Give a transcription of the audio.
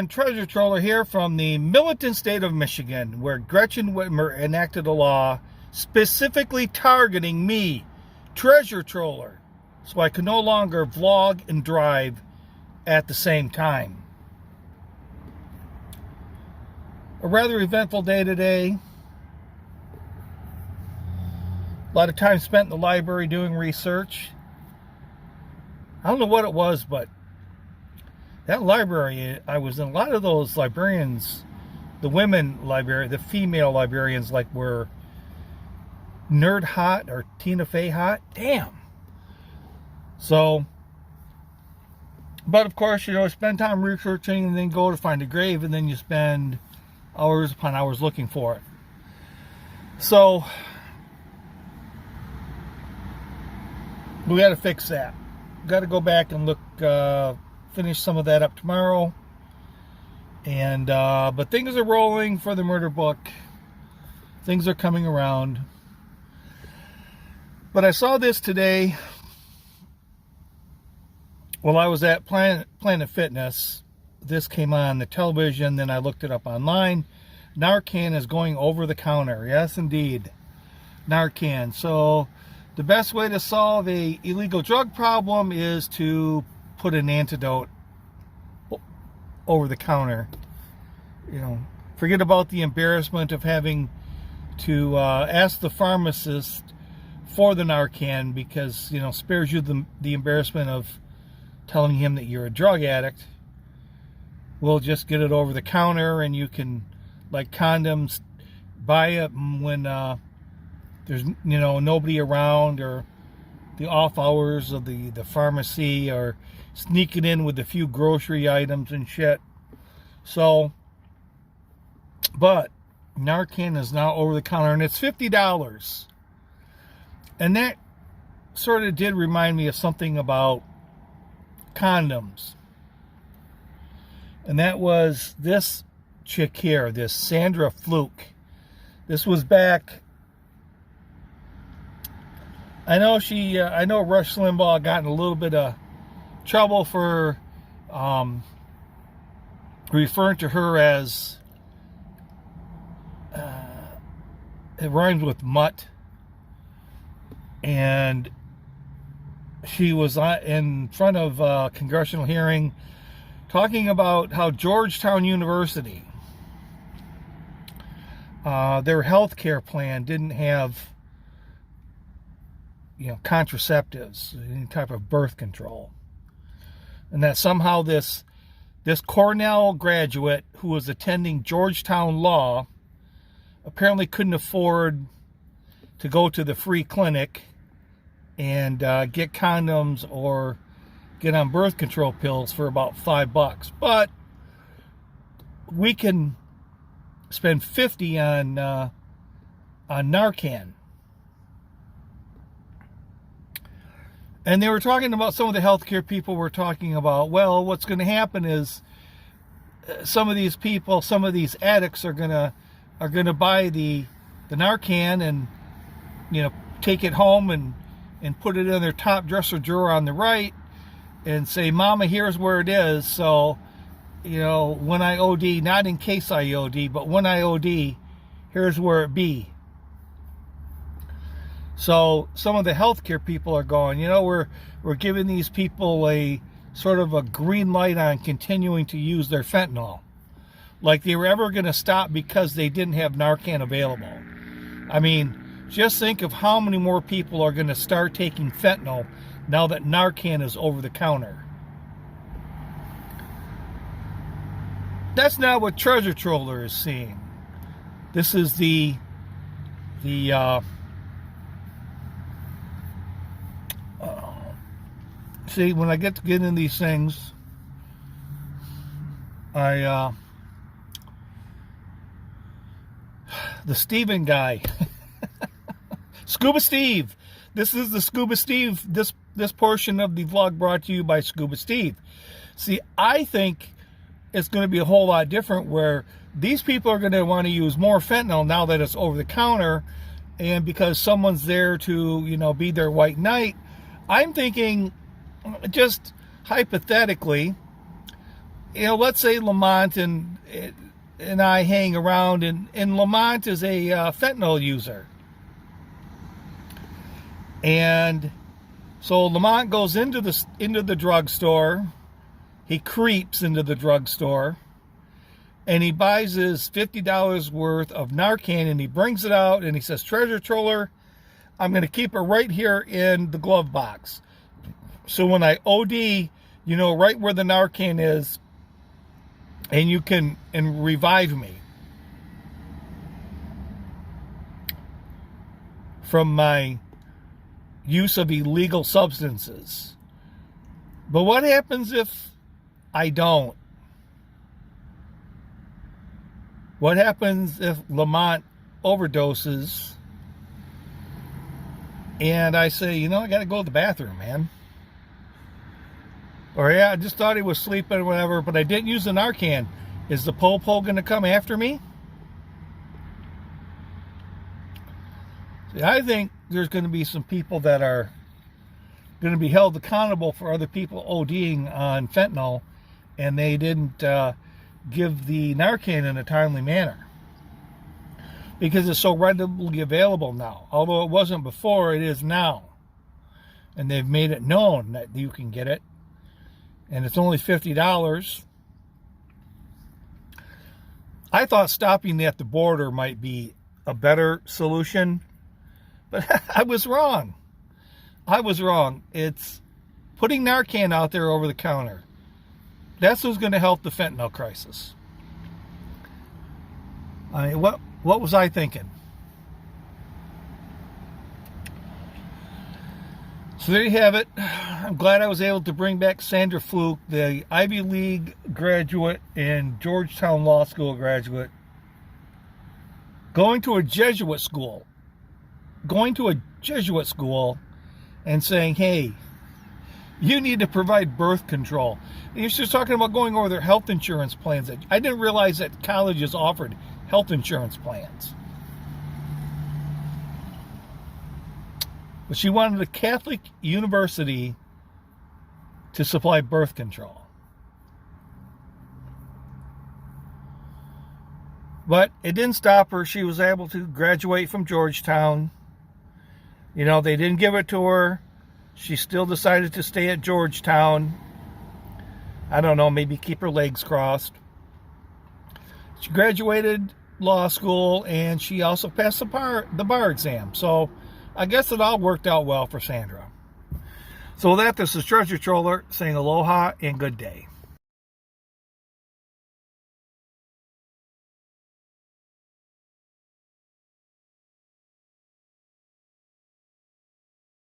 everyone, Treasure Troller here from the militant state of Michigan, where Gretchen Whitmer enacted a law specifically targeting me, Treasure Troller, so I could no longer vlog and drive at the same time. A rather eventful day today. A lot of time spent in the library doing research. I don't know what it was, but that library, I was in, a lot of those librarians, the female librarians, like were nerd hot or Tina Fey hot. Damn. So, but of course, spend time researching and then go to find a grave, and then you spend hours upon hours looking for it. So, we got to fix that. Got to go back and look, finish some of that up tomorrow. And but things are rolling for the murder book. Things are coming around. But I saw this today while I was at Planet Fitness. This came on the television, then I looked it up online. Narcan is going over the counter. Yes, indeed. Narcan. So the best way to solve a illegal drug problem is to put an antidote over the counter. Forget about the embarrassment of having to ask the pharmacist for the Narcan, because spares you the embarrassment of telling him that you're a drug addict. We'll just get it over the counter, and you can, like condoms, buy it when there's nobody around, or the off hours of the pharmacy, or sneak it in with a few grocery items and shit. So, but Narcan is now over the counter, and it's $50. And that sort of did remind me of something about condoms. And that was this chick here, this Sandra Fluke. This was back, I know Rush Limbaugh got in a little bit of trouble for referring to her as, it rhymes with mutt. And she was in front of a congressional hearing talking about how Georgetown University, their health care plan didn't have contraceptives, any type of birth control. And that somehow this Cornell graduate who was attending Georgetown Law apparently couldn't afford to go to the free clinic and get condoms or get on birth control pills for about $5. But we can spend $50 on Narcan. And they were talking about, some of the healthcare people were talking about, well, what's going to happen is some of these people, some of these addicts are gonna buy the Narcan and take it home and put it in their top dresser drawer on the right and say, Mama, here's where it is. So, when I OD, not in case I OD, but when I OD, here's where it be. So some of the healthcare people are going, we're giving these people a sort of a green light on continuing to use their fentanyl. Like they were ever going to stop because they didn't have Narcan available. I mean, just think of how many more people are going to start taking fentanyl now that Narcan is over the counter. That's not what Treasure Troller is seeing. This is the see, when I get into these things, the Steven guy, Scuba Steve. This is the Scuba Steve. This portion of the vlog brought to you by Scuba Steve. See, I think it's going to be a whole lot different, where these people are going to want to use more fentanyl now that it's over the counter, and because someone's there to, be their white knight. I'm thinking, just hypothetically, let's say Lamont and I hang around, and Lamont is a fentanyl user. And so Lamont goes into the drugstore. He creeps into the drugstore, and he buys his $50 worth of Narcan, and he brings it out, and he says, "Treasure Troller, I'm going to keep it right here in the glove box. So when I OD, you know right where the Narcan is, and you can revive me from my use of illegal substances." But what happens if I don't? What happens if Lamont overdoses and I say, I got to go to the bathroom, man? Or, yeah, I just thought he was sleeping or whatever, but I didn't use the Narcan. Is the po-po going to come after me? See, I think there's going to be some people that are going to be held accountable for other people ODing on fentanyl, and they didn't give the Narcan in a timely manner. Because it's so readily available now. Although it wasn't before, it is now. And they've made it known that you can get it. And it's only $50. I thought stopping at the border might be a better solution, but I was wrong. It's putting Narcan out there over the counter. That's what's going to help the fentanyl crisis. I mean, what was I thinking? So there you have it. I'm glad I was able to bring back Sandra Fluke, the Ivy League graduate and Georgetown Law School graduate, going to a Jesuit school and saying, hey, you need to provide birth control. And she's talking about going over their health insurance plans. I didn't realize that colleges offered health insurance plans. But she wanted a Catholic university to supply birth control. But it didn't stop her. She was able to graduate from Georgetown. They didn't give it to her. She still decided to stay at Georgetown. I don't know, maybe keep her legs crossed. She graduated law school, and she also passed the bar exam. So I guess it all worked out well for Sandra. So with that, this is Treasure Troller saying aloha and good day.